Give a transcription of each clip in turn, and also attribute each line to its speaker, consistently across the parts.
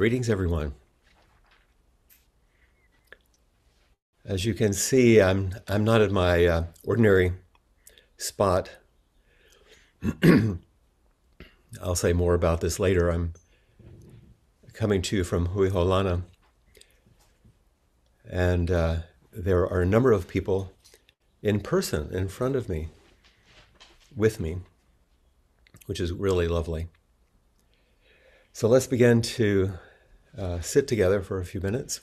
Speaker 1: Greetings, everyone. As you can see, I'm not at my ordinary spot. I'll say more about this later. I'm coming to you from Huiholana, and there are a number of people in person in front of me, with me, which is really lovely. So let's begin to sit together for a few minutes.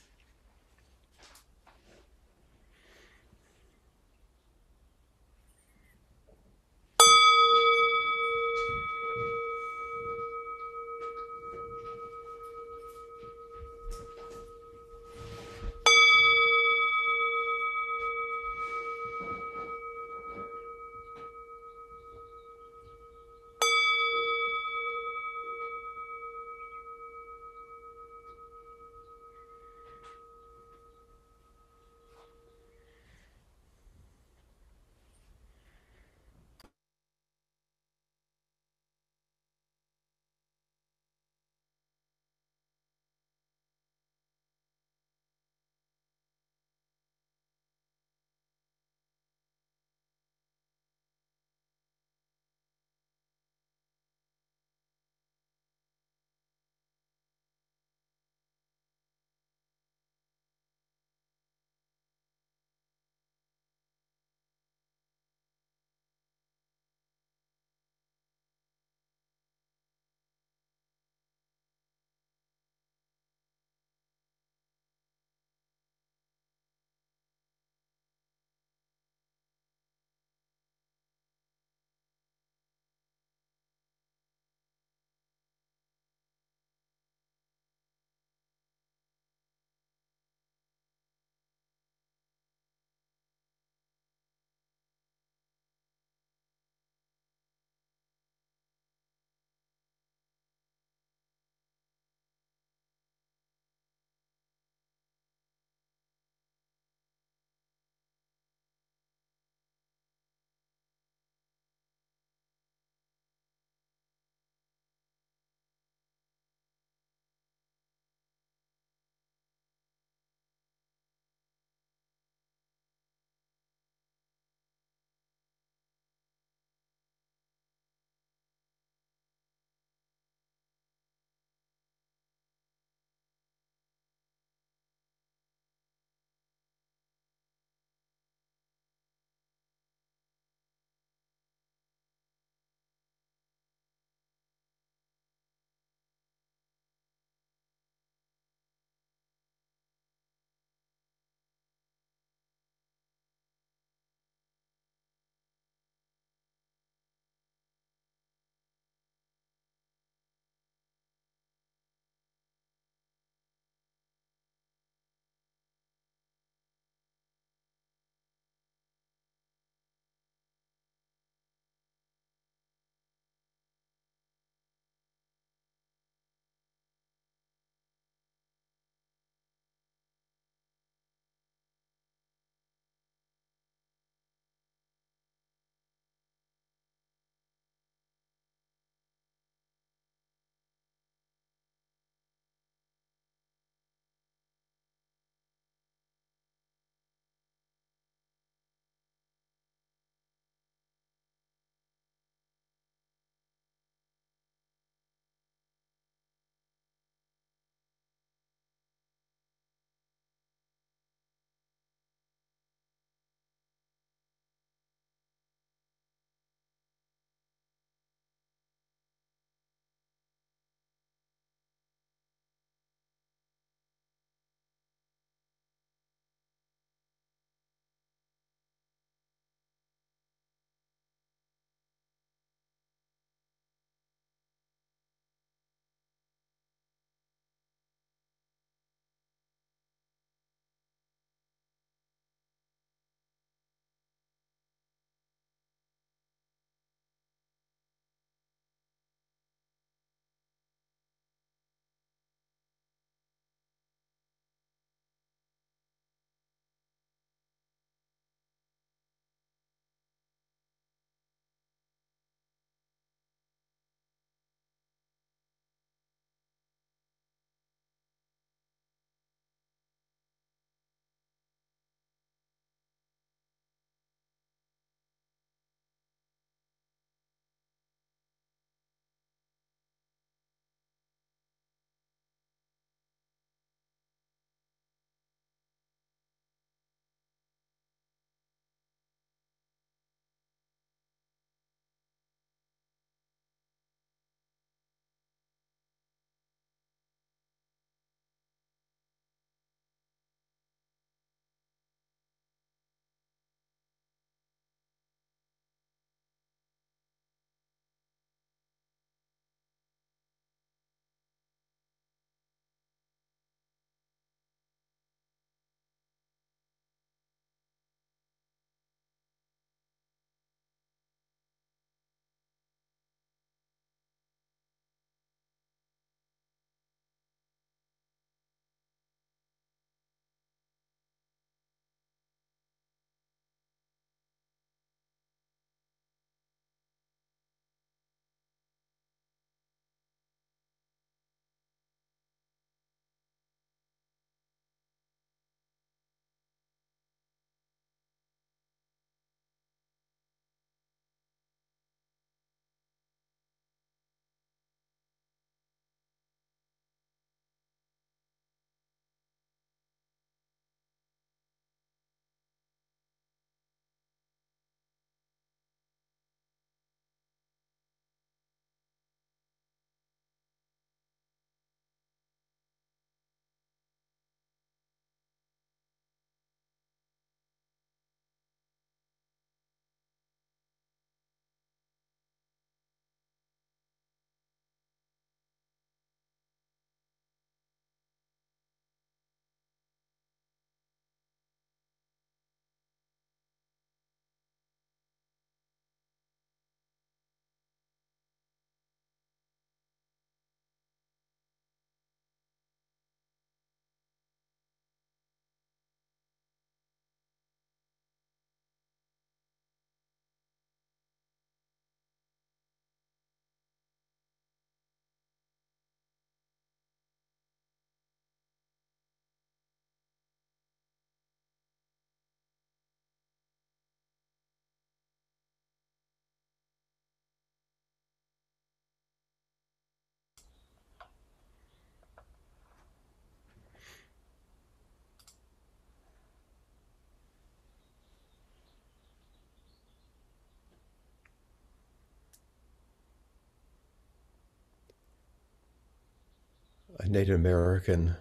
Speaker 1: Native American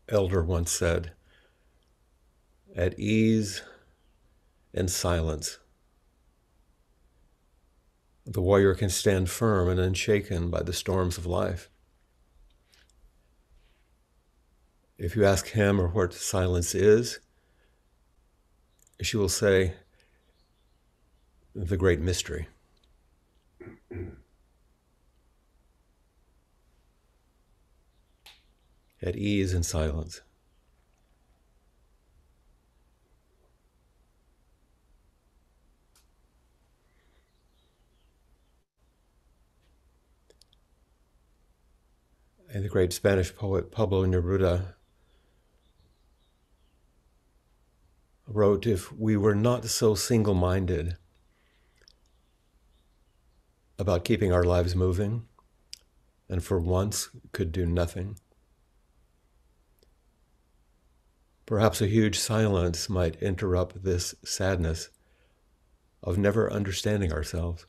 Speaker 1: elder once said, "At ease in silence, the warrior can stand firm and unshaken by the storms of life." If you ask him or what silence is, she will say, "The great mystery." At ease in silence. And the great Spanish poet Pablo Neruda wrote, "If we were not so single-minded about keeping our lives moving, and for once could do nothing, perhaps a huge silence might interrupt this sadness of never understanding ourselves."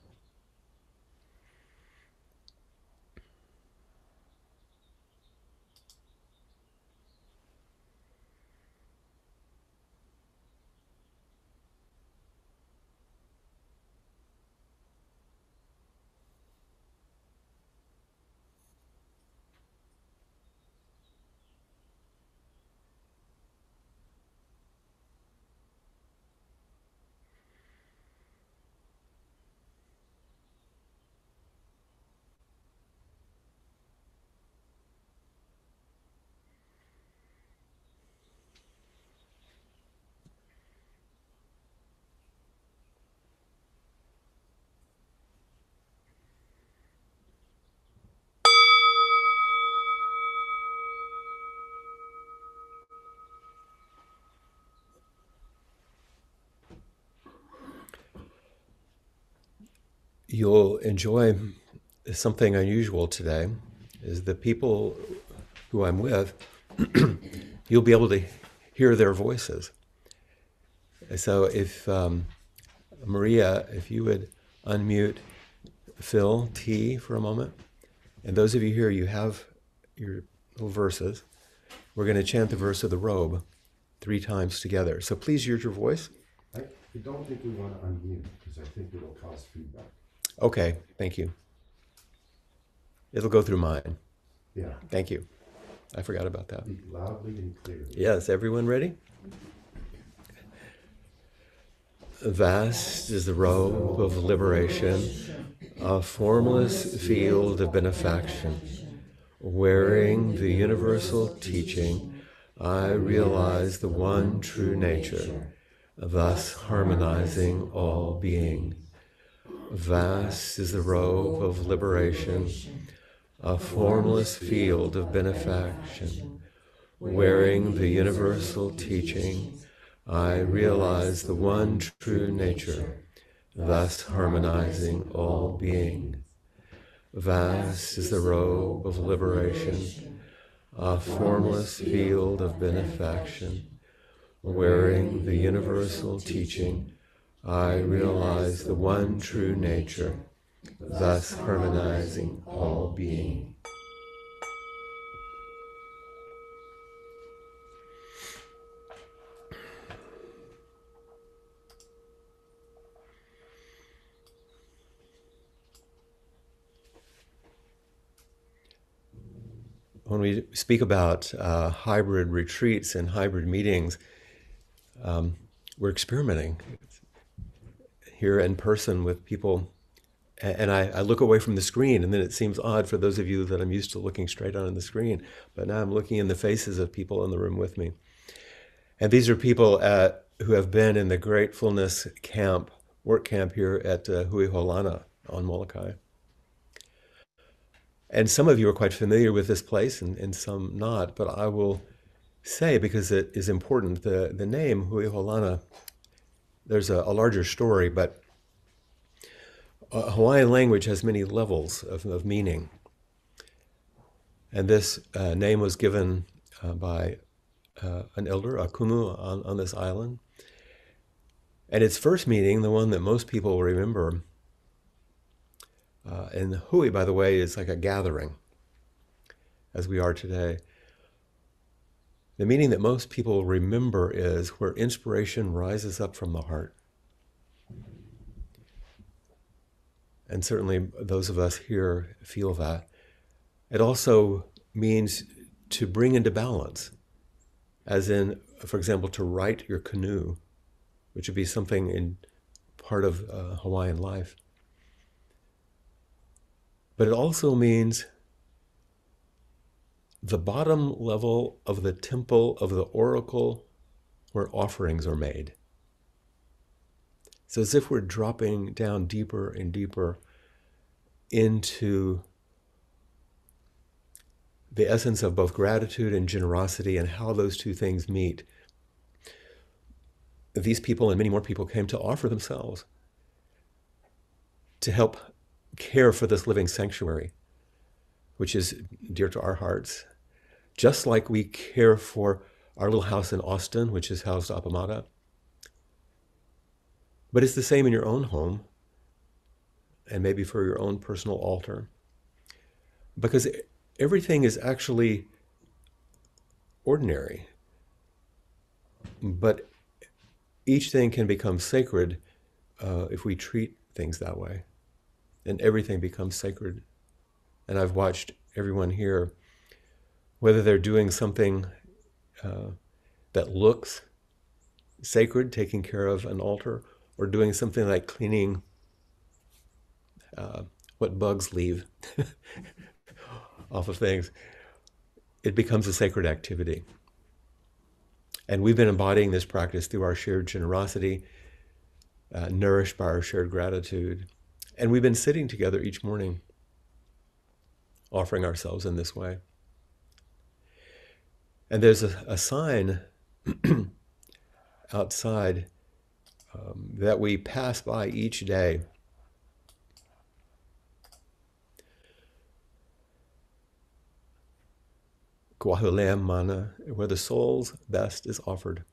Speaker 1: You'll enjoy something unusual today, is the people who I'm with, you'll be able to hear their voices. So if, Maria, if you would unmute Phil T for a moment. And those of you here, you have your little verses. We're going to chant the verse of the robe 3 times together. So please use your voice.
Speaker 2: I don't think we want to unmute because I think it'll cause feedback.
Speaker 1: Okay, thank you. It'll go through mine.
Speaker 2: Yeah.
Speaker 1: Thank you. I forgot about that.
Speaker 2: Speak loudly and clearly.
Speaker 1: Yes, everyone ready? Vast is the robe of liberation, a formless field of benefaction. Wearing the universal teaching, I realize the one true nature, thus harmonizing all being. Vast is the robe of liberation, a formless field of benefaction. Wearing the universal teaching, I realize the one true nature, thus harmonizing all being. Vast is the robe of liberation, a formless field of benefaction. Wearing the universal teaching, I realize the one true nature, thus harmonizing all being. When we speak about hybrid retreats and hybrid meetings, we're experimenting here in person with people. And I look away from the screen, and then it seems odd for those of you that I'm used to looking straight on the screen. But now I'm looking in the faces of people in the room with me. And these are people who have been in the Great-fullness camp, work camp here at Huiholana on Molokai. And some of you are quite familiar with this place, and some not. But I will say, because it is important, the name Huiholana, there's a larger story, but Hawaiian language has many levels of meaning. And this name was given by an elder, a kumu, on this island. And its first meaning, the one that most people will remember, and hui, by the way, is like a gathering. as we are today. The meaning that most people remember is where inspiration rises up from the heart. And certainly those of us here feel that. It also means to bring into balance, as in, for example, to right your canoe, which would be something in part of Hawaiian life. But it also means the bottom level of the temple of the oracle where offerings are made. So as if we're dropping down deeper and deeper into the essence of both gratitude and generosity and how those two things meet. These people and many more people came to offer themselves to help care for this living sanctuary, which is dear to our hearts. Just like we care for our little house in Austin, which is housed Appamada. But it's the same in your own home, and maybe for your own personal altar. Because everything is actually ordinary, but each thing can become sacred if we treat things that way. And everything becomes sacred. And I've watched everyone here, whether they're doing something that looks sacred, taking care of an altar, or doing something like cleaning what bugs leave off of things, it becomes a sacred activity. And we've been embodying this practice through our shared generosity, nourished by our shared gratitude. And we've been sitting together each morning, offering ourselves in this way. And there's a sign outside that we pass by each day. Kuahulea mana, where the soul's best is offered.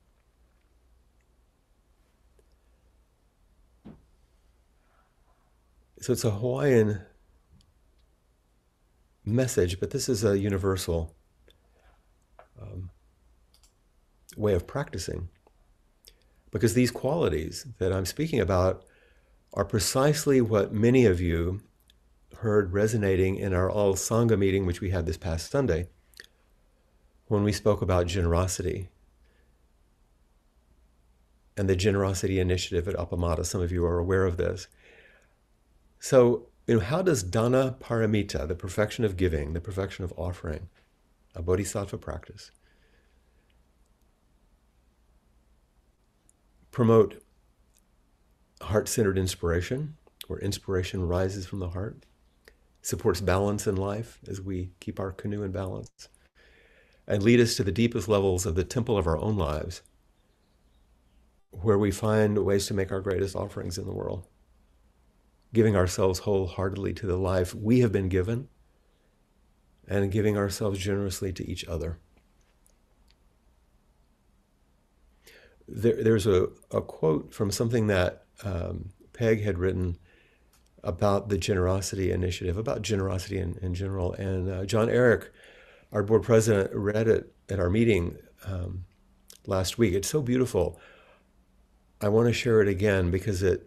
Speaker 1: So it's a Hawaiian message, but this is a universal way of practicing. Because these qualities that I'm speaking about are precisely what many of you heard resonating in our All Sangha meeting, which we had this past Sunday, when we spoke about generosity and the generosity initiative at Appamada. Some of you are aware of this. So, how does dana paramita, the perfection of giving, the perfection of offering, a bodhisattva practice, promote heart-centered inspiration, where inspiration rises from the heart, supports balance in life as we keep our canoe in balance, and lead us to the deepest levels of the temple of our own lives, where we find ways to make our greatest offerings in the world, giving ourselves wholeheartedly to the life we have been given, and giving ourselves generously to each other. There's a quote from something that Peg had written about the generosity initiative, about generosity in general, and John Eric, our board president, read it at our meeting last week. It's so beautiful. I want to share it again because it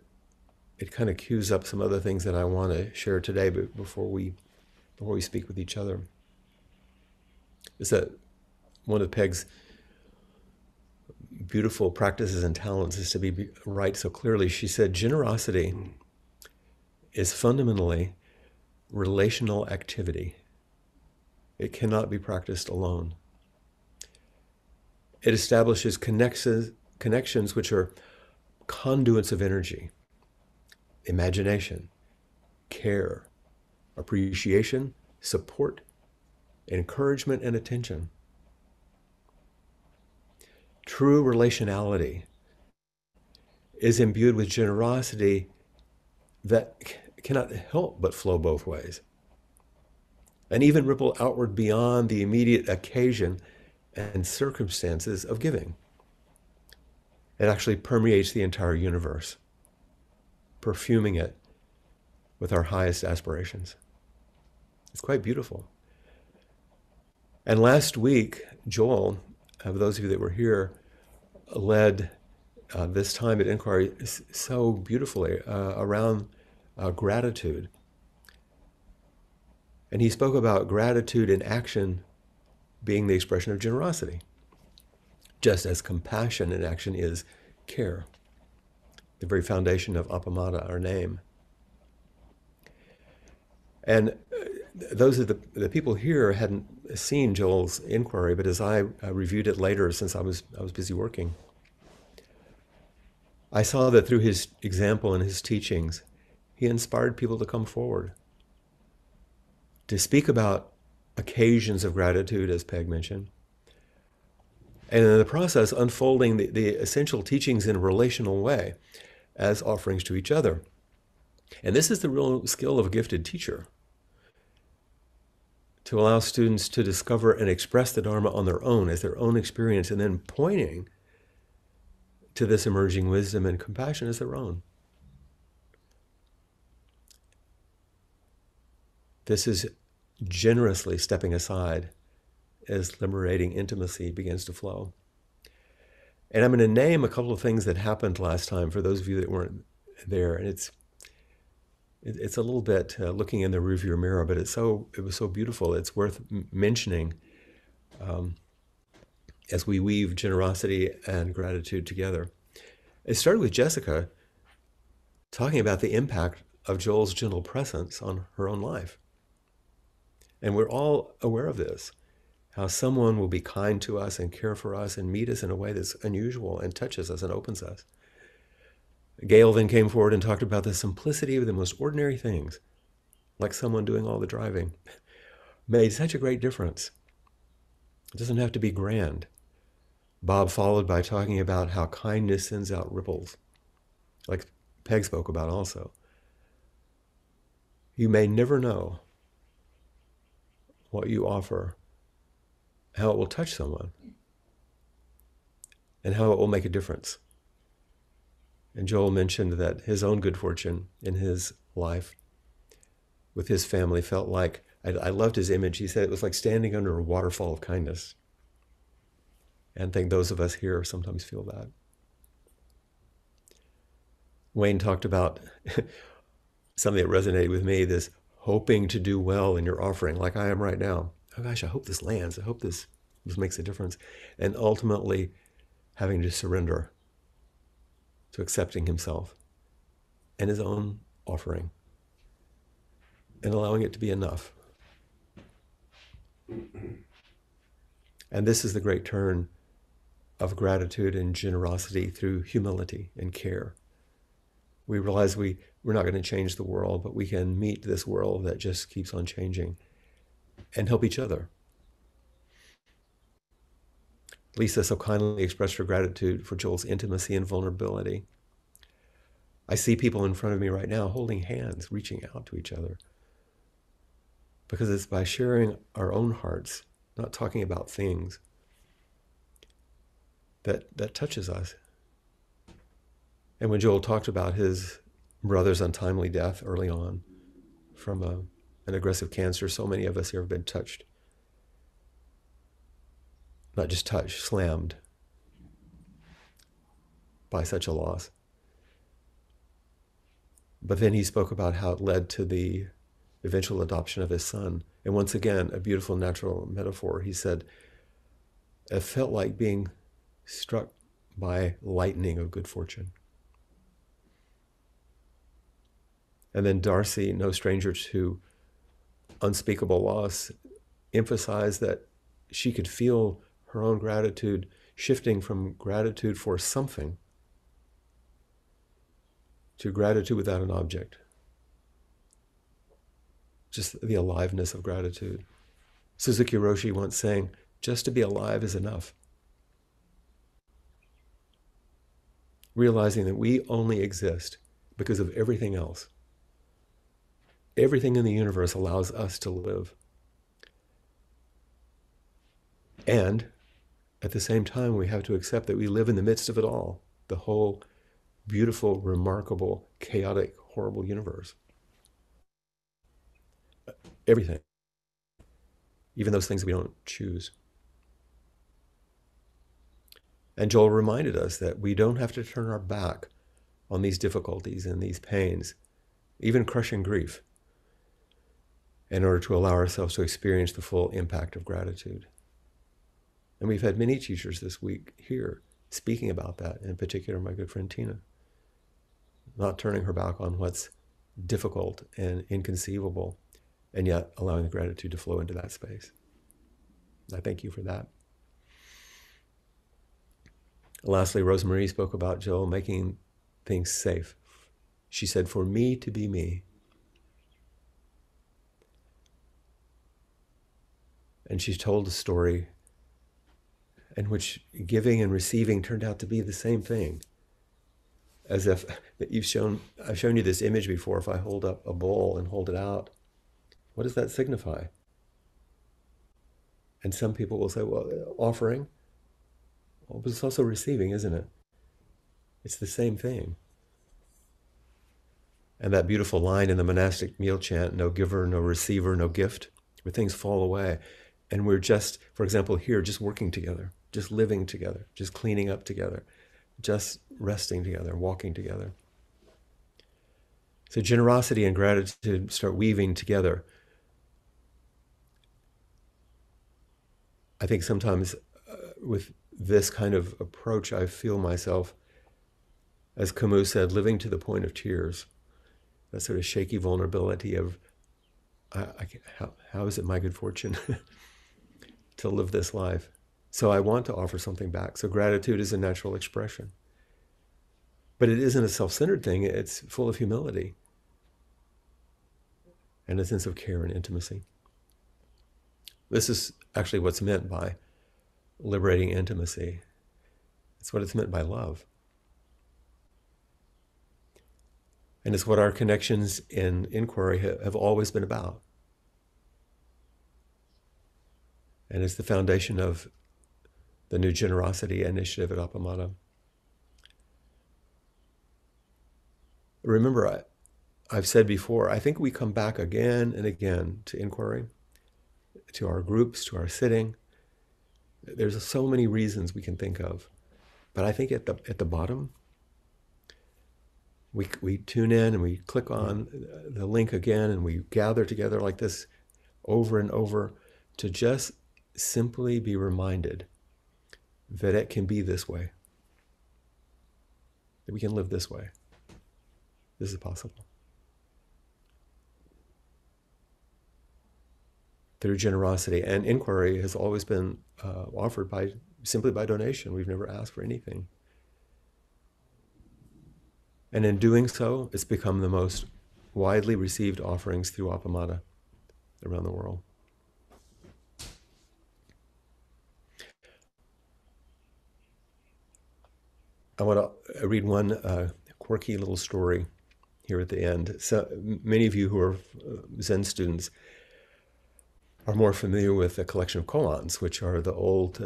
Speaker 1: kind of cues up some other things that I want to share today, but before we speak with each other. Is that one of Peg's beautiful practices and talents is to be right so clearly. She said, generosity is fundamentally relational activity. It cannot be practiced alone. It establishes connections which are conduits of energy, imagination, care, appreciation, support, encouragement, and attention. True relationality is imbued with generosity that cannot help but flow both ways, and even ripple outward beyond the immediate occasion and circumstances of giving. It actually permeates the entire universe, perfuming it with our highest aspirations. It's quite beautiful. And last week, Joel, of those of you that were here, led this time at Inquiry so beautifully around gratitude. And he spoke about gratitude in action being the expression of generosity, just as compassion in action is care, the very foundation of Appamada, our name. And those of the people here hadn't seen Joel's inquiry, but as I reviewed it later, since I was busy working, I saw that through his example and his teachings, he inspired people to come forward, to speak about occasions of gratitude, as Peg mentioned, and in the process unfolding the essential teachings in a relational way as offerings to each other. And this is the real skill of a gifted teacher, to allow students to discover and express the Dharma on their own, as their own experience, and then pointing to this emerging wisdom and compassion as their own. This is generously stepping aside as liberating intimacy begins to flow. And I'm going to name a couple of things that happened last time for those of you that weren't there. And it's a little bit looking in the rearview mirror, but it was so beautiful. It's worth mentioning as we weave generosity and gratitude together. It started with Jessica talking about the impact of Joel's gentle presence on her own life. And we're all aware of this, how someone will be kind to us and care for us and meet us in a way that's unusual and touches us and opens us. Gail then came forward and talked about the simplicity of the most ordinary things, like someone doing all the driving, made such a great difference. It doesn't have to be grand. Bob followed by talking about how kindness sends out ripples, like Peg spoke about also. You may never know what you offer, how it will touch someone, and how it will make a difference. And Joel mentioned that his own good fortune in his life with his family felt like, I loved his image. He said it was like standing under a waterfall of kindness. And I think those of us here sometimes feel that. Wayne talked about something that resonated with me, this hoping to do well in your offering, like I am right now. Oh gosh, I hope this lands. I hope this makes a difference. And ultimately having to surrender to accepting himself and his own offering and allowing it to be enough. And this is the great turn of gratitude and generosity through humility and care. We realize we're not going to change the world, but we can meet this world that just keeps on changing and help each other. Lisa so kindly expressed her gratitude for Joel's intimacy and vulnerability. I see people in front of me right now holding hands, reaching out to each other. Because it's by sharing our own hearts, not talking about things, that touches us. And when Joel talked about his brother's untimely death early on from an aggressive cancer, so many of us here have been touched. Not just touched, slammed by such a loss. But then he spoke about how it led to the eventual adoption of his son. And once again, a beautiful natural metaphor. He said, it felt like being struck by lightning of good fortune. And then Darcy, no stranger to unspeakable loss, emphasized that she could feel her own gratitude shifting from gratitude for something to gratitude without an object. Just the aliveness of gratitude. Suzuki Roshi once saying, just to be alive is enough. Realizing that we only exist because of everything else. Everything in the universe allows us to live. And at the same time, we have to accept that we live in the midst of it all, the whole beautiful, remarkable, chaotic, horrible universe. Everything. even those things we don't choose. And Joel reminded us that we don't have to turn our back on these difficulties and these pains, even crushing grief, in order to allow ourselves to experience the full impact of gratitude. And we've had many teachers this week here speaking about that, in particular my good friend Tina, not turning her back on what's difficult and inconceivable, and yet allowing the gratitude to flow into that space. I thank you for that. Lastly, Rosemarie spoke about Joel making things safe. She said, for me to be me. And she told a story in which giving and receiving turned out to be the same thing. As if I've shown you this image before. If I hold up a bowl and hold it out, what does that signify? And some people will say, well, offering. Well, but it's also receiving, isn't it? It's the same thing. And that beautiful line in the monastic meal chant, no giver, no receiver, no gift, where things fall away. And we're just, for example, here, just working together, just living together, just cleaning up together, just resting together, walking together. So generosity and gratitude start weaving together. I think sometimes with this kind of approach, I feel myself, as Camus said, living to the point of tears. That sort of shaky vulnerability of, how is it my good fortune to live this life? So I want to offer something back. So gratitude is a natural expression. But it isn't a self-centered thing. It's full of humility and a sense of care and intimacy. This is actually what's meant by liberating intimacy. It's what it's meant by love. And it's what our connections in inquiry have always been about. And it's the foundation of the new generosity initiative at Appamada. Remember, I've said before, I think we come back again and again to inquiry, to our groups, to our sitting. There's so many reasons we can think of. But I think at the bottom, we tune in and we click on the link again and we gather together like this over and over to just simply be reminded that it can be this way, that we can live this way. This is possible. Through generosity. And inquiry has always been offered simply by donation. We've never asked for anything. And in doing so, it's become the most widely received offerings through Appamada around the world. I want to read one quirky little story here at the end. So many of you who are Zen students are more familiar with a collection of koans, which are the old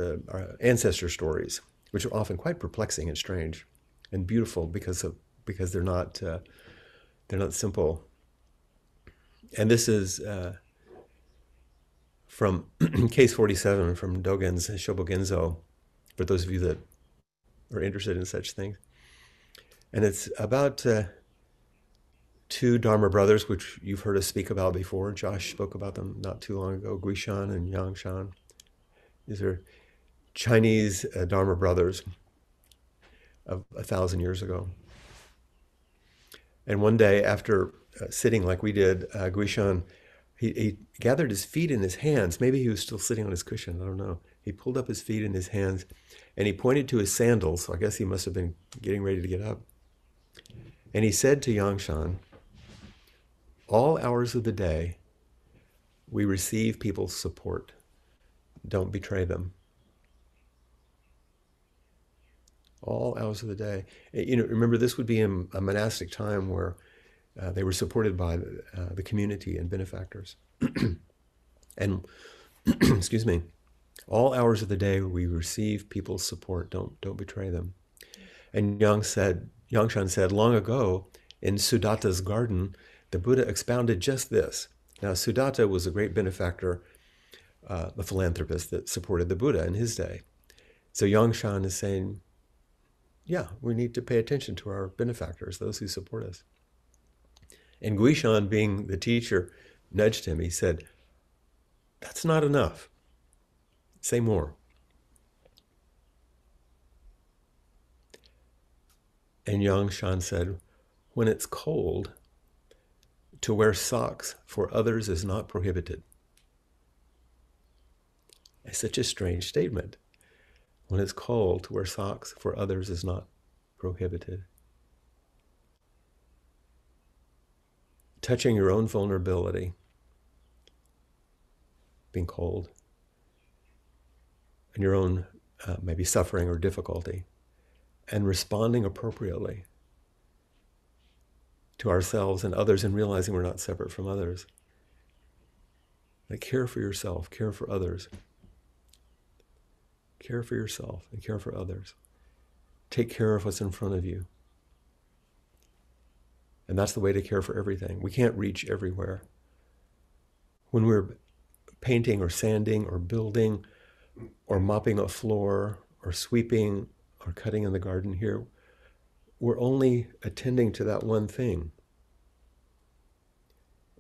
Speaker 1: ancestor stories, which are often quite perplexing and strange and beautiful because they're not simple. And this is from case 47 from Dogen's Shobogenzo, for those of you that are interested in such things. And it's about two Dharma brothers, which you've heard us speak about before. Josh spoke about them not too long ago, Guishan and Yangshan. These are Chinese Dharma brothers of 1,000 years ago. And one day after sitting like we did, Guishan, he gathered his feet in his hands. Maybe he was still sitting on his cushion, I don't know. He pulled up his feet in his hands and he pointed to his sandals, so I guess he must have been getting ready to get up. And he said to Yangshan, all hours of the day, we receive people's support. Don't betray them. All hours of the day. Remember, this would be in a monastic time where they were supported by the community and benefactors. And, excuse me, all hours of the day we receive people's support. Don't betray them. And Yangshan said, long ago in Sudatta's garden, the Buddha expounded just this. Now, Sudatta was a great benefactor a philanthropist that supported the Buddha in his day. So Yangshan is saying, yeah, we need to pay attention to our benefactors, those who support us. And Guishan, being the teacher, nudged him. He said, that's not enough. Say more. And Yangshan said, when it's cold, to wear socks for others is not prohibited. It's such a strange statement. When it's cold, to wear socks for others is not prohibited. Touching your own vulnerability, being cold, and your own maybe suffering or difficulty, and responding appropriately to ourselves and others, and realizing we're not separate from others. Like, care for yourself, care for others. Care for yourself and care for others. Take care of what's in front of you. And that's the way to care for everything. We can't reach everywhere. When we're painting or sanding or building or mopping a floor or sweeping or cutting in the garden here, we're only attending to that one thing.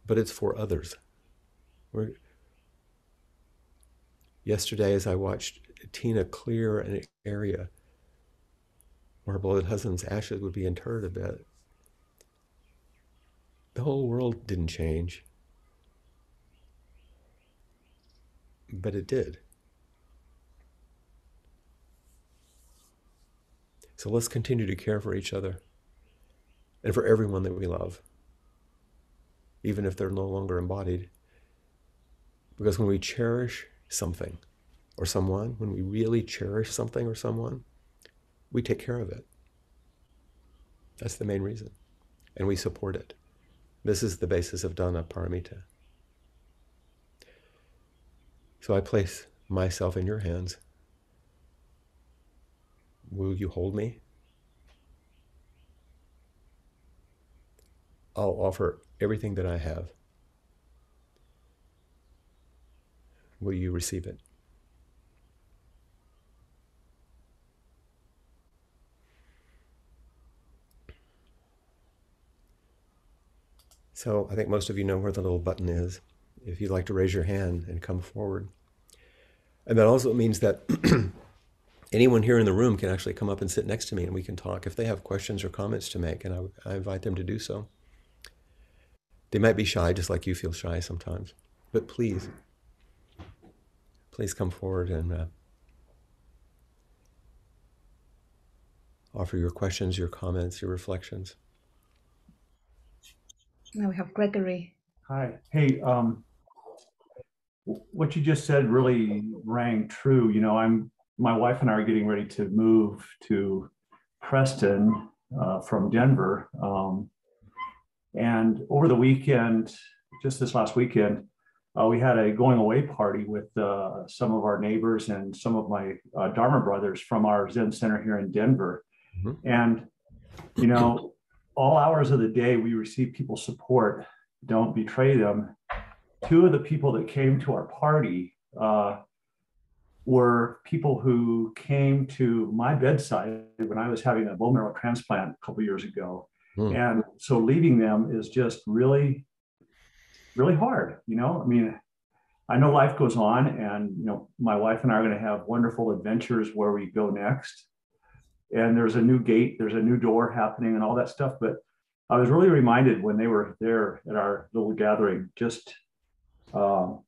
Speaker 1: But it's for others. Yesterday, as I watched Tina clear an area where her beloved husband's ashes would be interred a bit, the whole world didn't change, but it did. So let's continue to care for each other and for everyone that we love, even if they're no longer embodied. Because when we cherish something or someone, when we really cherish something or someone, we take care of it. That's the main reason. And we support it. This is the basis of Dana Paramita. So I place myself in your hands. Will you hold me? I'll offer everything that I have. Will you receive it? So I think most of you know where the little button is, if you'd like to raise your hand and come forward. And that also means that anyone here in the room can actually come up and sit next to me and we can talk if they have questions or comments to make, and I invite them to do so. They might be shy, just like you feel shy sometimes, but please come forward and offer your questions, your comments, your reflections.
Speaker 3: Now we have Gregory.
Speaker 4: Hi. Hey, what you just said really rang true. You know, my wife and I are getting ready to move to Preston from Denver. And over the weekend, just this last weekend, we had a going away party with some of our neighbors and some of my Dharma brothers from our Zen center here in Denver. Mm-hmm. And, you know, all hours of the day, we receive people's support. Don't betray them. Two of the people that came to our party were people who came to my bedside when I was having a bone marrow transplant a couple of years ago. And so leaving them is just really, really hard. You know, I mean, I know life goes on, and, you know, my wife and I are going to have wonderful adventures where we go next. And there's a new gate, there's a new door happening and all that stuff. But I was really reminded when they were there at our little gathering, just how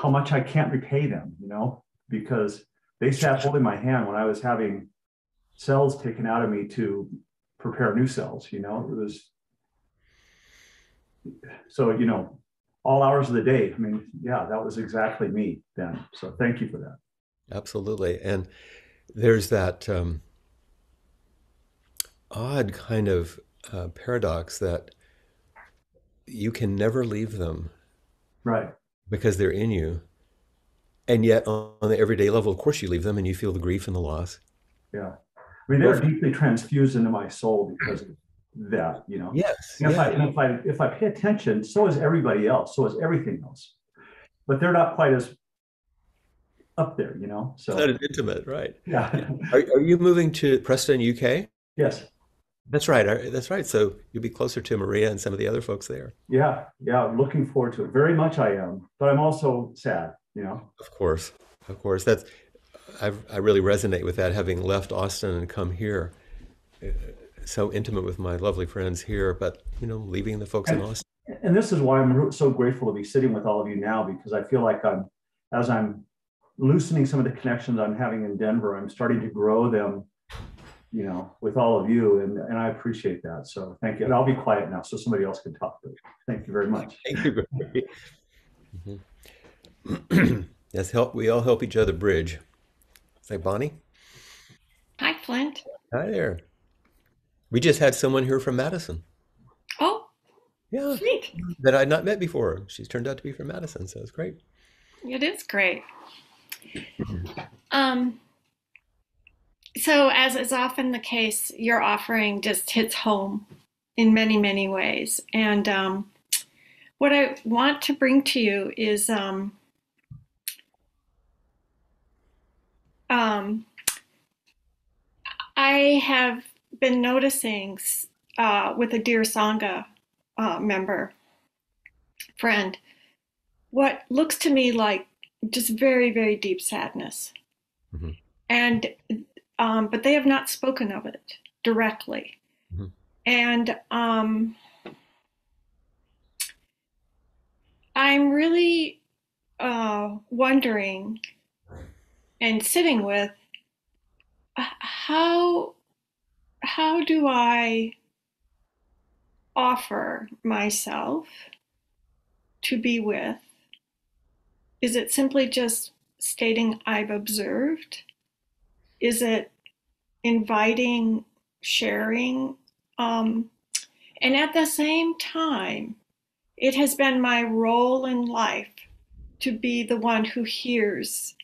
Speaker 4: much I can't repay them, you know, because they sat holding my hand when I was having cells taken out of me to prepare new cells, you know. It was, so, you know, all hours of the day. I mean, yeah, that was exactly me then. So thank you for that.
Speaker 1: Absolutely. And there's that odd kind of paradox that you can never leave them.
Speaker 4: Right.
Speaker 1: Because they're in you. And yet on the everyday level, of course, you leave them and you feel the grief and the loss.
Speaker 4: Yeah. I mean, they're deeply transfused into my soul because of that, you know.
Speaker 1: Yes.
Speaker 4: And if I pay attention, so is everybody else. So is everything else. but they're not quite as up there,
Speaker 1: It's
Speaker 4: so
Speaker 1: not as intimate, right?
Speaker 4: yeah.
Speaker 1: Are you moving to Preston, UK?
Speaker 4: Yes.
Speaker 1: That's right. That's right. So you'll be closer to Maria and some of the other folks there.
Speaker 4: Yeah, I'm looking forward to it. Very much I am, but I'm also sad.
Speaker 1: Of course, of course. I really resonate with that, having left Austin and come here. Uh, So intimate with my lovely friends here, but leaving the folks in
Speaker 4: And
Speaker 1: Austin.
Speaker 4: and this is why I'm so grateful to be sitting with all of you now, because I feel like as I'm loosening some of the connections I'm having in Denver, I'm starting to grow them, with all of you, and I appreciate that. So thank you. And I'll be quiet now so somebody else can talk. Thank you very much.
Speaker 1: Thank you, Gregory. Yes, we all help each other bridge. Say, Bonnie.
Speaker 3: Hi, Flint.
Speaker 1: Hi there. We just had someone here from Madison.
Speaker 3: Oh,
Speaker 1: Yeah,
Speaker 3: sweet.
Speaker 1: that I'd not met before. She's turned out to be from Madison, so it's great.
Speaker 3: It is great. Um, so as is often the case, your offering just hits home in many, many ways. And what I want to bring to you is I have been noticing with a Dear Sangha member friend what looks to me like just very, very deep sadness.
Speaker 1: Mhm.
Speaker 3: And but they have not spoken of it directly.
Speaker 1: Mhm.
Speaker 3: And I'm really wondering and sitting with how do I offer myself to be with? Is it simply just stating I've observed? Is it inviting sharing? And at the same time, it has been my role in life to be the one who hears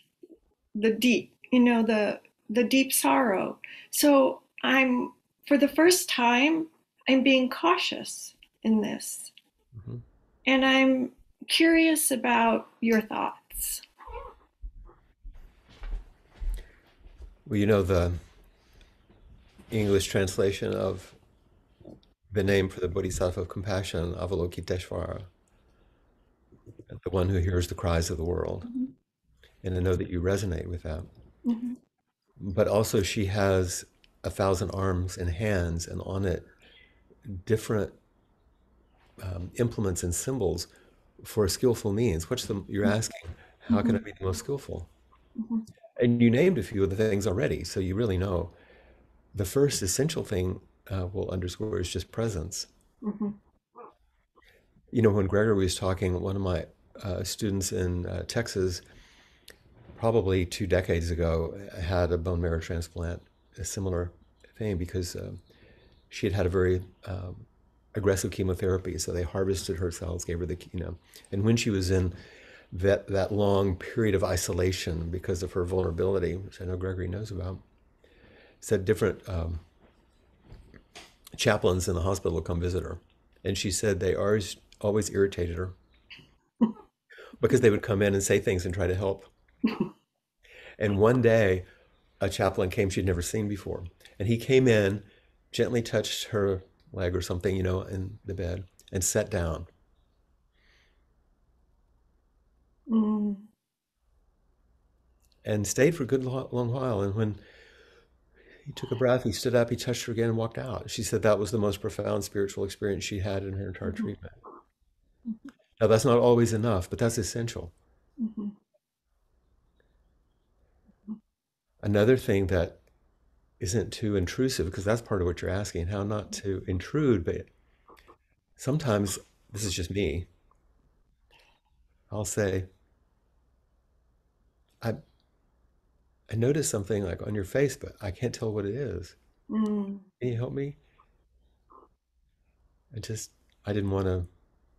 Speaker 3: the deep, the deep sorrow. So for the first time, I'm being cautious in this.
Speaker 1: Mhm.
Speaker 3: And I'm curious about your thoughts.
Speaker 1: Well, the English translation of the name for the Bodhisattva of compassion, Avalokiteshvara, the one who hears the cries of the world.
Speaker 3: Mhm.
Speaker 1: And I know that you resonate with that.
Speaker 3: Mhm.
Speaker 1: But also, she has 1,000 arms and hands, and on it, different implements and symbols for skillful means. You're asking, how can I be the most skillful?
Speaker 3: Mhm.
Speaker 1: And you named a few of the things already, so you really know. The first essential thing we'll underscore is just presence.
Speaker 3: Mhm.
Speaker 1: When Gregory was talking, one of my students in Texas, probably 2 decades ago, had a bone marrow transplant, a similar thing, because she had had a very aggressive chemotherapy. So they harvested her cells, gave her and when she was in that long period of isolation because of her vulnerability, which I know Gregory knows about, said different chaplains in the hospital would come visit her. And she said they always irritated her because they would come in and say things and try to help. And one day, a chaplain came she'd never seen before. And he came in, gently touched her leg or something, in the bed, and sat down.
Speaker 3: Mm.
Speaker 1: And stayed for a good long while. And when he took a breath, he stood up, he touched her again, and walked out. She said that was the most profound spiritual experience she had in her entire treatment. Now, that's not always enough, but that's essential.
Speaker 3: Mhm.
Speaker 1: Another thing that isn't too intrusive, because that's part of what you're asking, how not to intrude, but sometimes, this is just me, I'll say, I, I noticed something like on your face, but I can't tell what it is.
Speaker 3: Mm.
Speaker 1: Can you help me? I didn't want to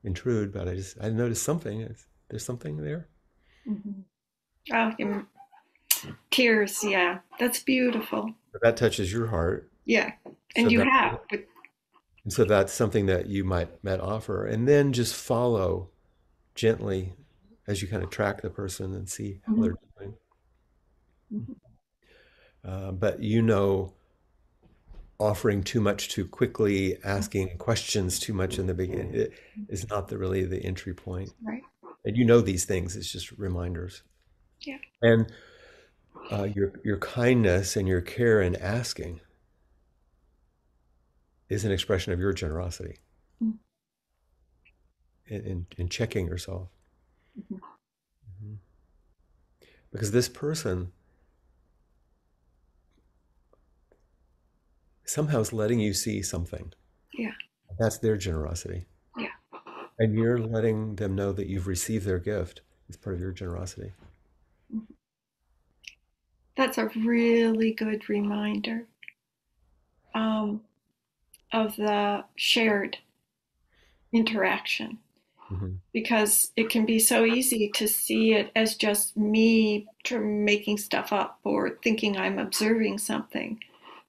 Speaker 1: intrude, but I noticed something. There's something there.
Speaker 3: Mhm. Oh, tears. Yeah, that's beautiful.
Speaker 1: But that touches your heart.
Speaker 3: Yeah,
Speaker 1: So
Speaker 3: and you
Speaker 1: that,
Speaker 3: have.
Speaker 1: and so that's something that you might offer. And then just follow gently as you kind of track the person and see how
Speaker 3: Mm-hmm.
Speaker 1: they're doing.
Speaker 3: Mm-hmm.
Speaker 1: But you know, offering too much too quickly, asking questions too much in the beginning, it is not really the entry point.
Speaker 3: Right.
Speaker 1: And you know these things, it's just reminders.
Speaker 3: Yeah.
Speaker 1: And your kindness and your care in asking is an expression of your generosity in checking yourself. Mm-hmm. Because this person somehow is letting you see something.
Speaker 3: Yeah.
Speaker 1: That's their generosity.
Speaker 3: Yeah.
Speaker 1: And you're letting them know that you've received their gift. It's part of your generosity.
Speaker 3: That's a really good reminder of the shared interaction.
Speaker 1: Mm-hmm.
Speaker 3: Because it can be so easy to see it as just me making stuff up or thinking I'm observing something.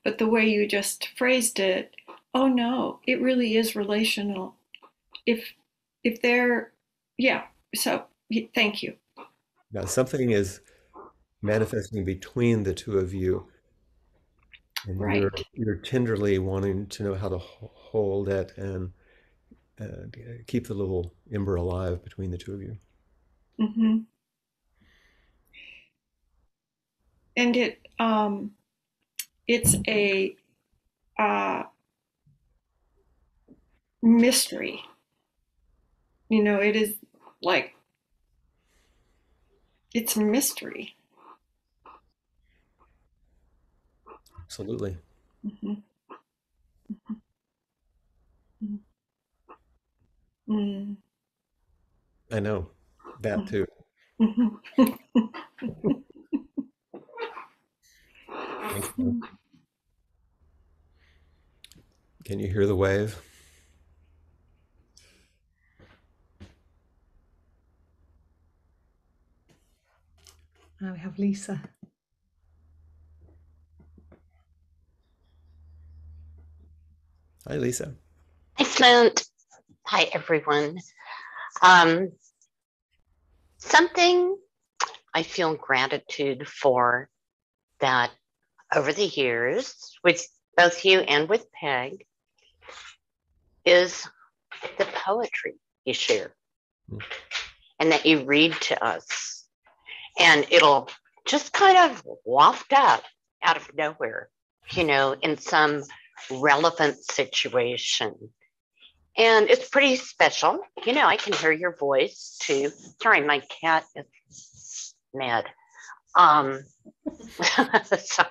Speaker 3: But the way you just phrased it, oh no, it really is relational. If they're, yeah, so thank you.
Speaker 1: Now something is manifesting between the two of you, and
Speaker 3: Right.
Speaker 1: you're tenderly wanting to know how to hold it and keep the little ember alive between the two of you.
Speaker 3: Mm-hmm. And it's a mystery. You know, it is like, it's a mystery.
Speaker 1: Absolutely.
Speaker 3: Mm-hmm. Mm-hmm.
Speaker 1: I know that too.
Speaker 3: Mm-hmm.
Speaker 1: Thank you. Can you hear the wave?
Speaker 5: Now we have Lisa.
Speaker 1: Hi, Lisa.
Speaker 6: Hi, Flint. Hi, everyone. Something I feel gratitude for that over the years with both you and with Peg is the poetry you share and that you read to us. And it'll just kind of waft up out of nowhere, you know, in some relevant situation. And it's pretty special. You know, I can hear your voice too. Sorry, my cat is mad. So,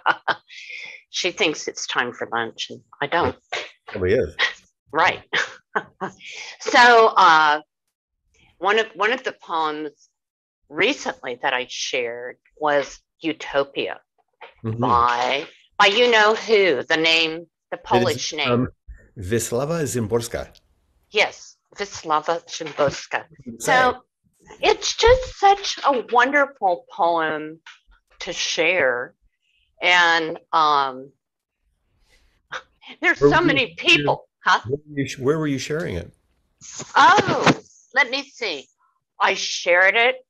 Speaker 6: she thinks it's time for lunch and I don't.
Speaker 1: Probably is.
Speaker 6: Right. So one of the poems recently that I shared was Utopia by you know who, the Polish name.
Speaker 1: Vislawa Szymborska.
Speaker 6: Yes, Vislawa Szymborska. So it's just such a wonderful poem to share. And there's so many people. Huh?
Speaker 1: Where were you sharing it?
Speaker 6: Oh, let me see. I shared it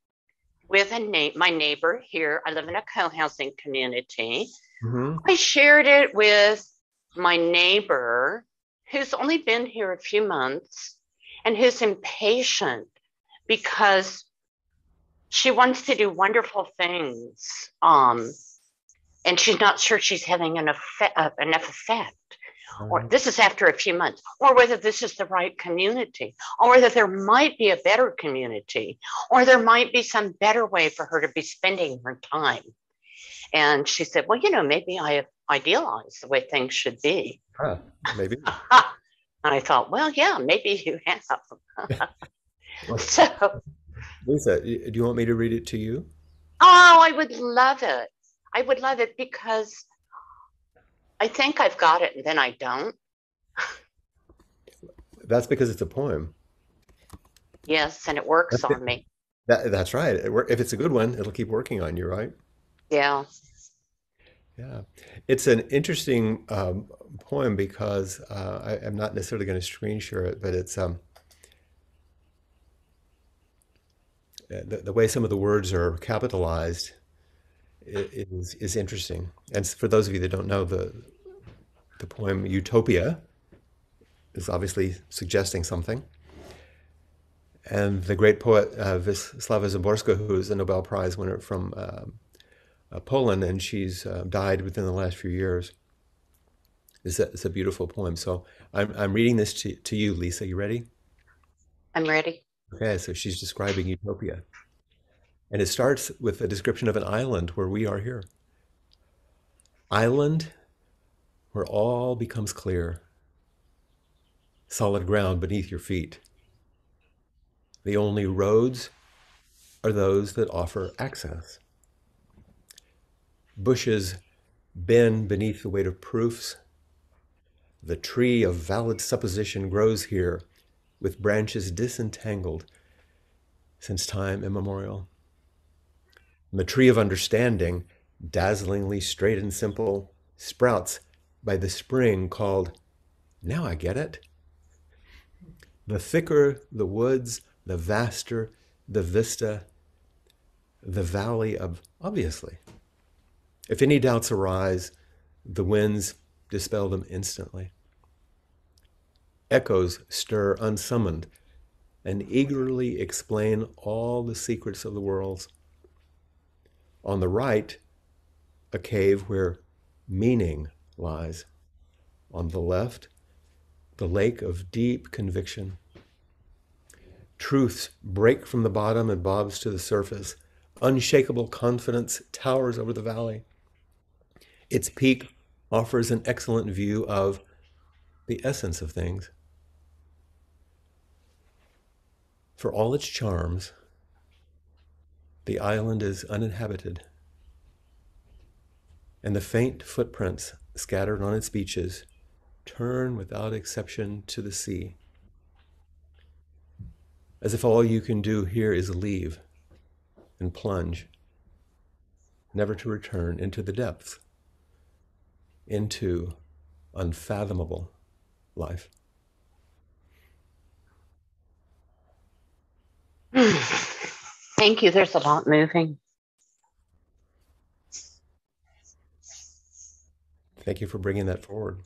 Speaker 6: with my neighbor here. I live in a co-housing community. I shared it with my neighbor who's only been here a few months and who's impatient because she wants to do wonderful things. And she's not sure she's having enough effect. Or this is after a few months, or whether this is the right community, or whether there might be a better community, or there might be some better way for her to be spending her time. And she said, well, you know, maybe I have idealized the way things should be.
Speaker 1: Maybe.
Speaker 6: And I thought, well, yeah, maybe you have. So,
Speaker 1: Lisa, do you want me to read it to you?
Speaker 6: Oh, I would love it. I would love it because I think I've got it and then I don't.
Speaker 1: That's because it's a poem.
Speaker 6: Yes, and it works on me.
Speaker 1: That's right. If it's a good one, it'll keep working on you, right?
Speaker 6: Yeah.
Speaker 1: Yeah. It's an interesting poem because I'm not necessarily going to screen share it, but it's the way some of the words are capitalized is interesting. And for those of you that don't know, the poem Utopia is obviously suggesting something. And the great poet Vislawa Szymborska, who is a Nobel Prize winner from Poland, and she's died within the last few years, it's a beautiful poem. So I'm reading this to you, Lisa. You ready?
Speaker 6: I'm ready.
Speaker 1: Okay, so she's describing Utopia. And it starts with a description of an island where we are here. Island where all becomes clear. Solid ground beneath your feet. The only roads are those that offer access. Bushes bend beneath the weight of proofs. The tree of valid supposition grows here with branches disentangled since time immemorial. And the tree of understanding, dazzlingly straight and simple, sprouts by the spring called, now I get it. The thicker the woods, the vaster the vista, the valley of obviously. If any doubts arise, the winds dispel them instantly. Echoes stir unsummoned and eagerly explain all the secrets of the worlds. On the right, a cave where meaning lies. On the left, the lake of deep conviction. Truths break from the bottom and bobs to the surface. Unshakable confidence towers over the valley. Its peak offers an excellent view of the essence of things. For all its charms, the island is uninhabited, and the faint footprints scattered on its beaches turn without exception to the sea, as if all you can do here is leave and plunge, never to return into the depths, into unfathomable life.
Speaker 6: Thank you. There's a lot moving.
Speaker 1: Thank you for bringing that forward.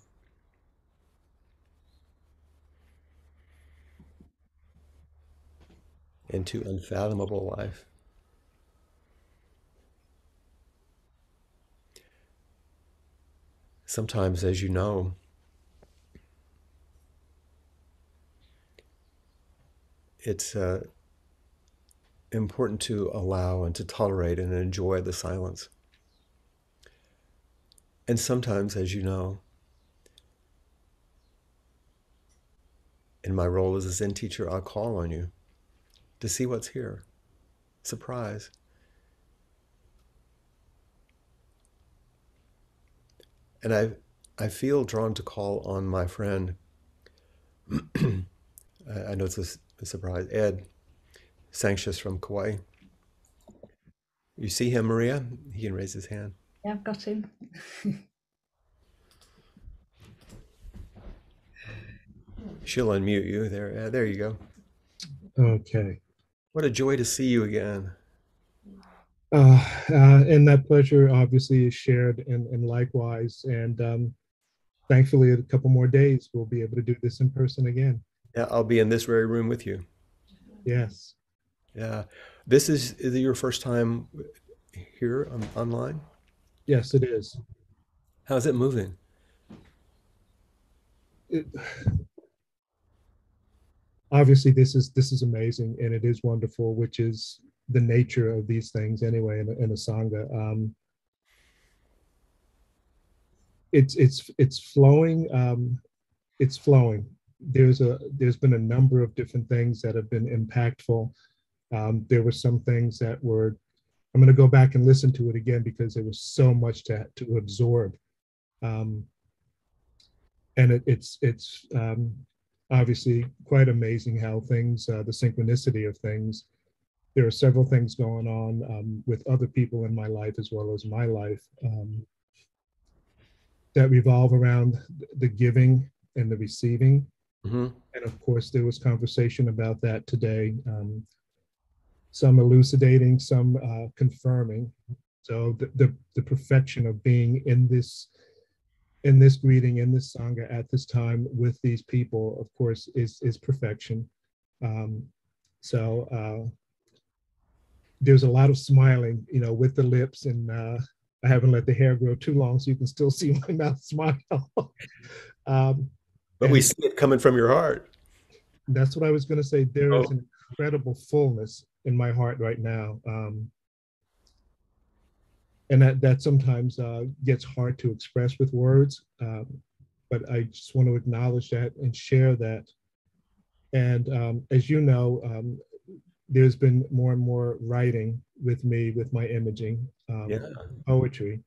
Speaker 1: Into unfathomable life. Sometimes, as you know, it's important to allow and to tolerate and enjoy the silence. And sometimes, as you know, in my role as a Zen teacher, I'll call on you to see what's here. Surprise. And I feel drawn to call on my friend, I know it's a surprise, Ed Sanctious from Kauai. You see him, Maria? He can raise his hand.
Speaker 5: Yeah, I've got him.
Speaker 1: She'll unmute you. There you go.
Speaker 7: Okay.
Speaker 1: What a joy to see you again.
Speaker 7: And that pleasure obviously is shared and likewise. And thankfully, a couple more days, we'll be able to do this in person again.
Speaker 1: Yeah, I'll be in this very room with you.
Speaker 7: Yes.
Speaker 1: Yeah. This is it your first time here online?
Speaker 7: Yes, it is.
Speaker 1: How's it moving?
Speaker 7: Obviously, this is amazing, and it is wonderful, which is the nature of these things anyway in a sangha. It's flowing. It's flowing. There's been a number of different things that have been impactful. There were some things that were. I'm going to go back and listen to it again because there was so much to absorb, and it's obviously quite amazing how things, the synchronicity of things. There are several things going on with other people in my life as well as my life that revolve around the giving and the receiving. Mm-hmm. And of course, there was conversation about that today. some elucidating, some confirming. So the perfection of being in this greeting, in this sangha at this time with these people, of course, is perfection. There's a lot of smiling, with the lips, and I haven't let the hair grow too long, so you can still see my mouth smile.
Speaker 1: But we see it coming from your heart.
Speaker 7: That's what I was going to say. There is an incredible fullness in my heart right now. And that sometimes gets hard to express with words. But I just want to acknowledge that and share that. And as you know, there's been more and more writing with me, with my imaging, poetry.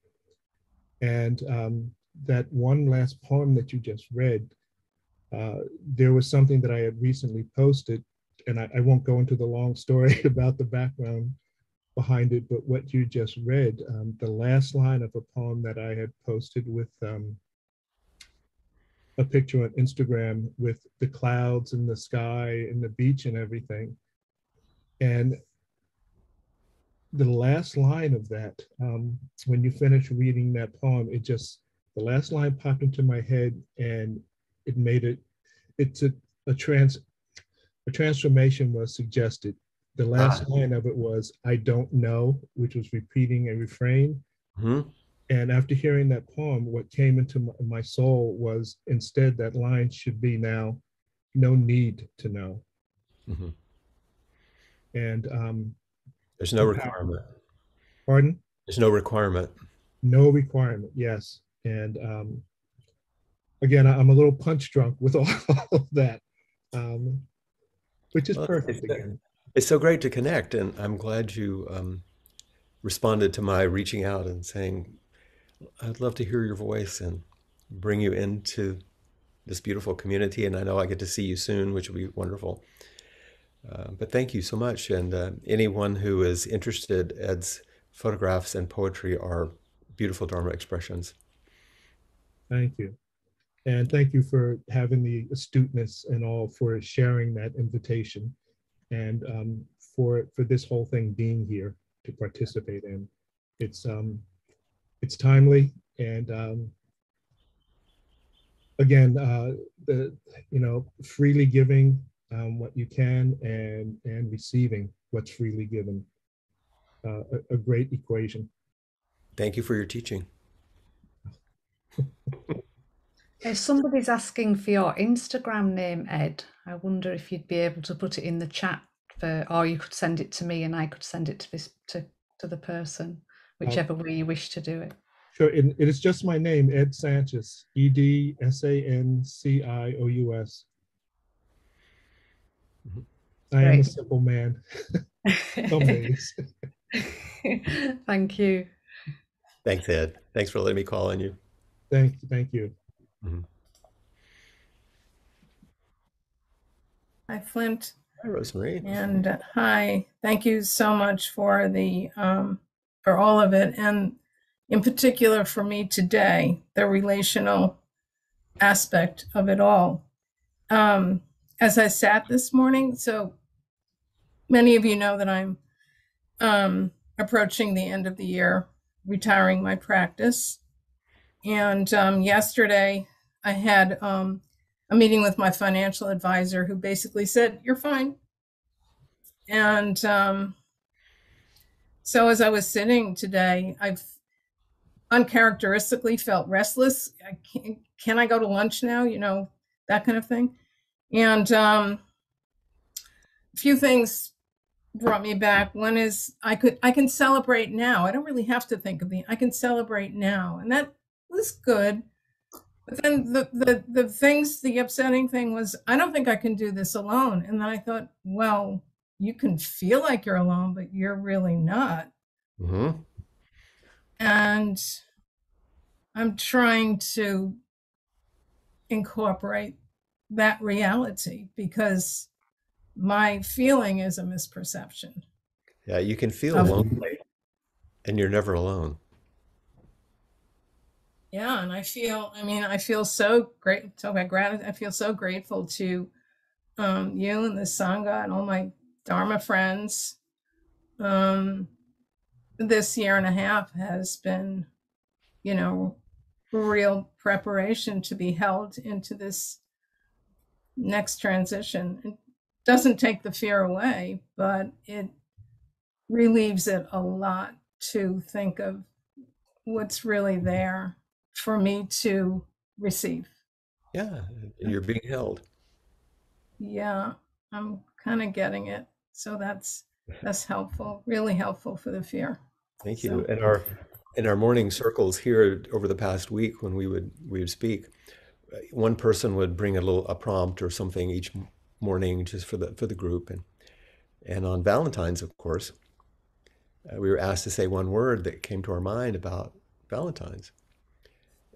Speaker 7: And that one last poem that you just read, there was something that I had recently posted, and I won't go into the long story about the background behind it, but what you just read, the last line of a poem that I had posted with a picture on Instagram with the clouds and the sky and the beach and everything. And the last line of that, when you finish reading that poem, the last line popped into my head, and it made a transformation was suggested. The last line of it was, "I don't know," which was repeating a refrain.
Speaker 1: Mm-hmm.
Speaker 7: And after hearing that poem, what came into my soul was, instead, that line should be now, "No need to know."
Speaker 1: Mm-hmm.
Speaker 7: And
Speaker 1: there's no requirement.
Speaker 7: Pardon?
Speaker 1: There's no requirement.
Speaker 7: No requirement, yes. And again, I'm a little punch drunk with all of that, which is perfect again.
Speaker 1: It's so great to connect, and I'm glad you responded to my reaching out and saying, I'd love to hear your voice and bring you into this beautiful community. And I know I get to see you soon, which will be wonderful. But thank you so much. And anyone who is interested, Ed's photographs and poetry are beautiful Dharma expressions.
Speaker 7: Thank you. And thank you for having the astuteness and all, for sharing that invitation, and for this whole thing being here to participate in. It's timely, and again, freely giving what you can, and receiving what's freely given. A great equation.
Speaker 1: Thank you for your teaching.
Speaker 5: Somebody's asking for your Instagram name, Ed. I wonder if you'd be able to put it in the chat, or you could send it to me and I could send it to the person, whichever way you wish to do it.
Speaker 7: Sure, it is just my name, Ed Sancious, EDSANCIOUS. I am a simple man. Some days.
Speaker 5: Thank you.
Speaker 1: Thanks, Ed. Thanks for letting me call on you.
Speaker 7: Thank you.
Speaker 1: Mm-hmm.
Speaker 8: Hi, Flint.
Speaker 1: Hi, Rosemary.
Speaker 8: And hi. Thank you so much for for all of it, and in particular for me today, the relational aspect of it all. As I sat this morning, so many of you know that I'm approaching the end of the year, retiring my practice. And yesterday I had a meeting with my financial advisor, who basically said, "You're fine." And so as I was sitting today, I've uncharacteristically felt restless. Can I go to lunch now? That kind of thing. And a few things brought me back. One is I can celebrate now. I don't really have to think of I can celebrate now. And that was good. But then the upsetting thing was, I don't think I can do this alone. And then I thought, well, you can feel like you're alone, but you're really not.
Speaker 1: Mm-hmm.
Speaker 8: And I'm trying to incorporate that reality, because my feeling is a misperception.
Speaker 1: Yeah, you can feel lonely, and you're never alone.
Speaker 8: Yeah, and I feel so great. So I feel so grateful to you and the Sangha and all my Dharma friends this year and a half has been, real preparation to be held into this next transition. It doesn't take the fear away, but it relieves it a lot to think of what's really there for me to receive.
Speaker 1: Yeah, you're being held.
Speaker 8: Yeah, I'm kind of getting it. So that's helpful, really helpful for the fear.
Speaker 1: Thank you. So, in our morning circles here over the past week, when we would speak, one person would bring a prompt or something each morning just for the group, and on Valentine's, of course, we were asked to say one word that came to our mind about Valentine's,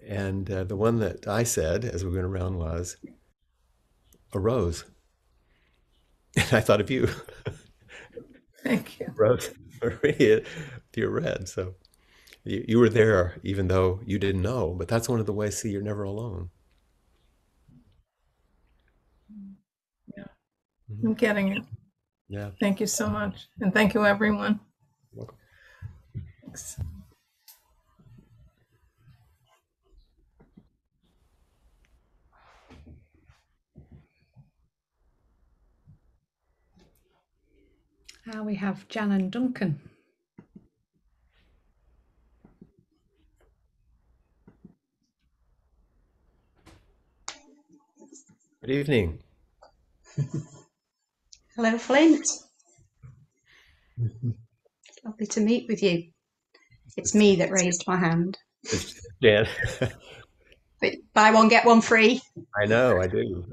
Speaker 1: and the one that I said as we went around was a rose. And I thought of you.
Speaker 8: Thank you.
Speaker 1: Rose, you're red, so you were there even though you didn't know, but that's one of the ways, see, you're never alone.
Speaker 8: Yeah, I'm getting it.
Speaker 1: Yeah.
Speaker 8: Thank you so much. And thank you, everyone.
Speaker 1: You're welcome.
Speaker 8: Thanks.
Speaker 5: We have Jan and Duncan.
Speaker 1: Good evening.
Speaker 9: Hello, Flint. Lovely to meet with you. It's me that raised my hand.
Speaker 1: Dan.
Speaker 9: But buy one, get one free.
Speaker 1: I know, I do.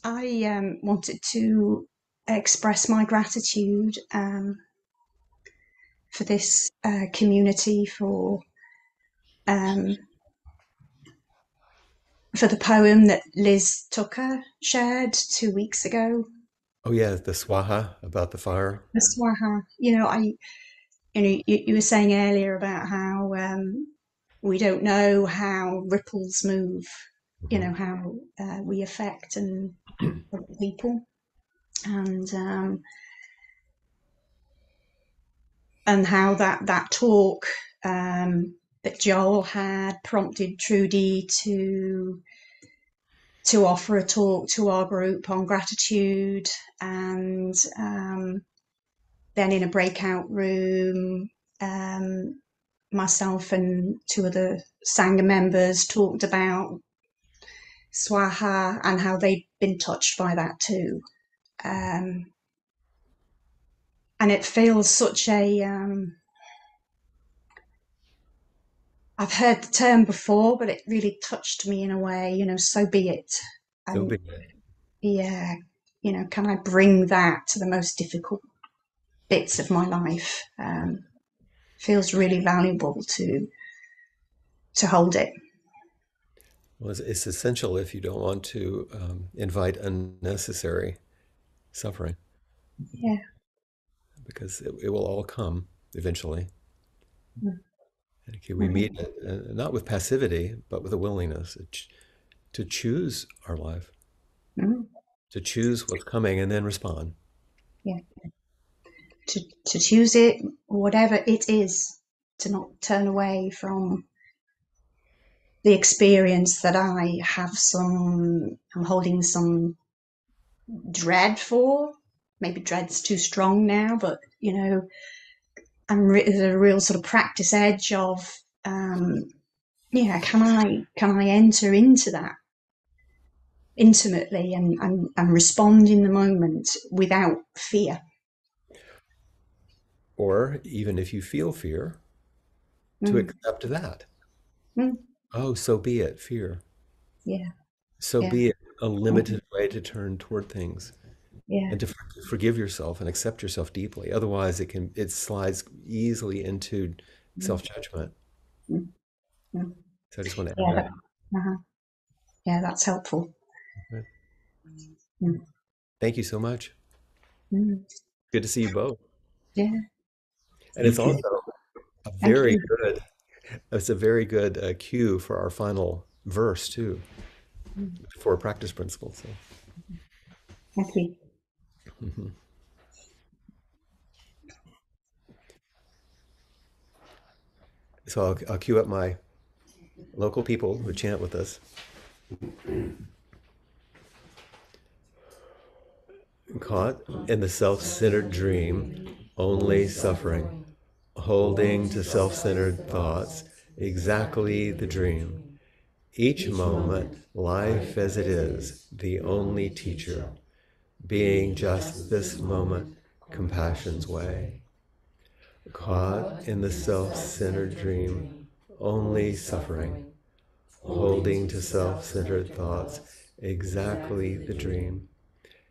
Speaker 9: I wanted to express my gratitude for this community, for the poem that Liz Tucker shared 2 weeks ago.
Speaker 1: Oh yeah, the swaha about the fire.
Speaker 9: The swaha. You were saying earlier about how we don't know how ripples move. How we affect and other people, and how that talk that Joel had prompted Trudy to offer a talk to our group on gratitude, and then in a breakout room, myself and 2 other Sangha members talked about Swaha and how they'd been touched by that too. And it feels such a, I've heard the term before, but it really touched me in a way, so be it.
Speaker 1: So be it.
Speaker 9: Yeah, can I bring that to the most difficult bits of my life? Feels really valuable to hold it.
Speaker 1: Well, it's essential if you don't want to invite unnecessary suffering.
Speaker 9: Yeah.
Speaker 1: Because it will all come eventually.
Speaker 9: Mm.
Speaker 1: Okay, we meet not with passivity, but with a willingness to choose our life, to choose what's coming and then respond.
Speaker 9: Yeah. To choose it, whatever it is, to not turn away from the experience that I'm holding some dread for. Maybe dread's too strong now, but there's a real sort of practice edge of, can I enter into that intimately and respond in the moment without fear?
Speaker 1: Or even if you feel fear, to accept that. Oh, so be it, fear.
Speaker 9: Yeah.
Speaker 1: So be it, a limited way to turn toward things.
Speaker 9: Yeah.
Speaker 1: And to forgive yourself and accept yourself deeply. Otherwise, it slides easily into self-judgment. So I just want to add that.
Speaker 9: Yeah, that's helpful.
Speaker 1: Okay. Thank you so much. Good to see you both.
Speaker 9: Yeah.
Speaker 1: And it's also a very good cue for our final verse too, for a practice principle. So.
Speaker 9: Thank you.
Speaker 1: Mm-hmm. So I'll cue up my local people who chant with us. Caught in the self-centered dream, only suffering, holding to self-centered thoughts, exactly the dream. Each moment, life as it is, the only teacher, being just this moment, compassion's way. Caught in the self-centered dream, only suffering, holding to self-centered thoughts, exactly the dream.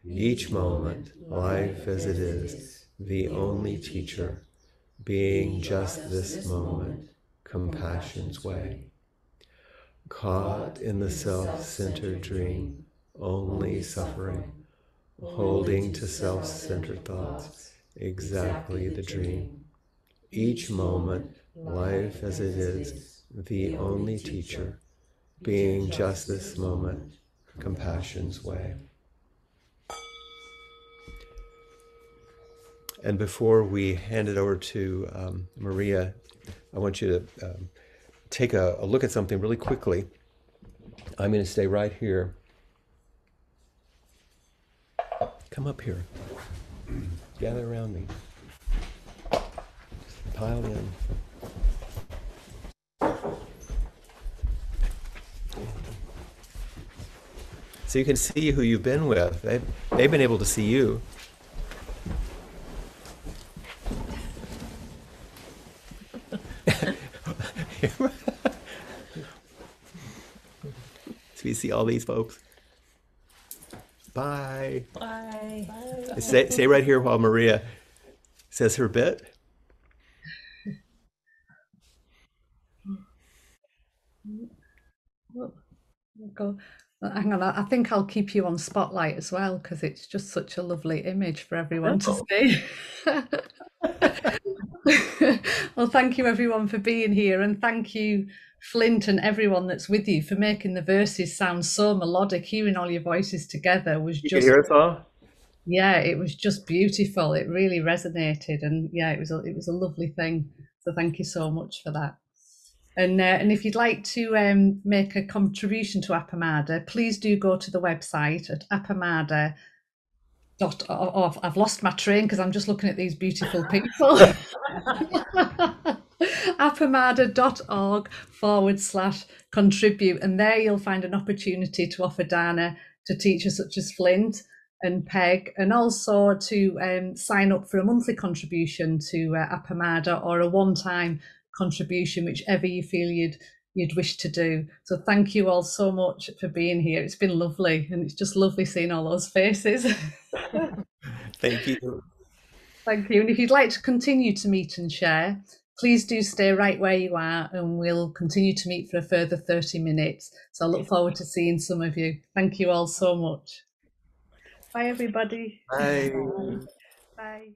Speaker 1: Each moment, life as it is, the only teacher, being just this moment, compassion's way. Caught in the self-centered dream, only suffering, holding to self-centered thoughts, exactly the dream. Each moment, life as it is, the only teacher, being just this moment, compassion's way. And before we hand it over to Maria, I want you to take a look at something really quickly. I'm going to stay right here. Come up here. Gather around me. Pile in. So you can see who you've been with. They've been able to see you. So you see all these folks. Bye.
Speaker 5: Bye. Bye.
Speaker 1: Stay right here while Maria says her bit.
Speaker 5: Go. Hang on, I think I'll keep you on spotlight as well because it's just such a lovely image for everyone to see. Well, thank you everyone for being here, and thank you Flint and everyone that's with you for making the verses sound so melodic. Hearing all your voices together was just—
Speaker 1: You can hear us all?
Speaker 5: Yeah, it was just beautiful. It really resonated, and yeah, it was a lovely thing. So thank you so much for that. And if you'd like to make a contribution to Appamada, please do go to the website at appamada.org. Oh, I've lost my train because I'm just looking at these beautiful people. appamada.org/contribute, and there you'll find an opportunity to offer dana to teachers such as Flint and Peg, and also to sign up for a monthly contribution to Appamada, or a one-time contribution, whichever you feel you'd wish to do. So thank you all so much for being here. It's been lovely, and it's just lovely seeing all those faces.
Speaker 1: Thank you.
Speaker 5: Thank you. And if you'd like to continue to meet and share, please do stay right where you are, and we'll continue to meet for a further 30 minutes. So I look forward to seeing some of you. Thank you all so much. Bye, everybody.
Speaker 1: Bye.
Speaker 5: Bye.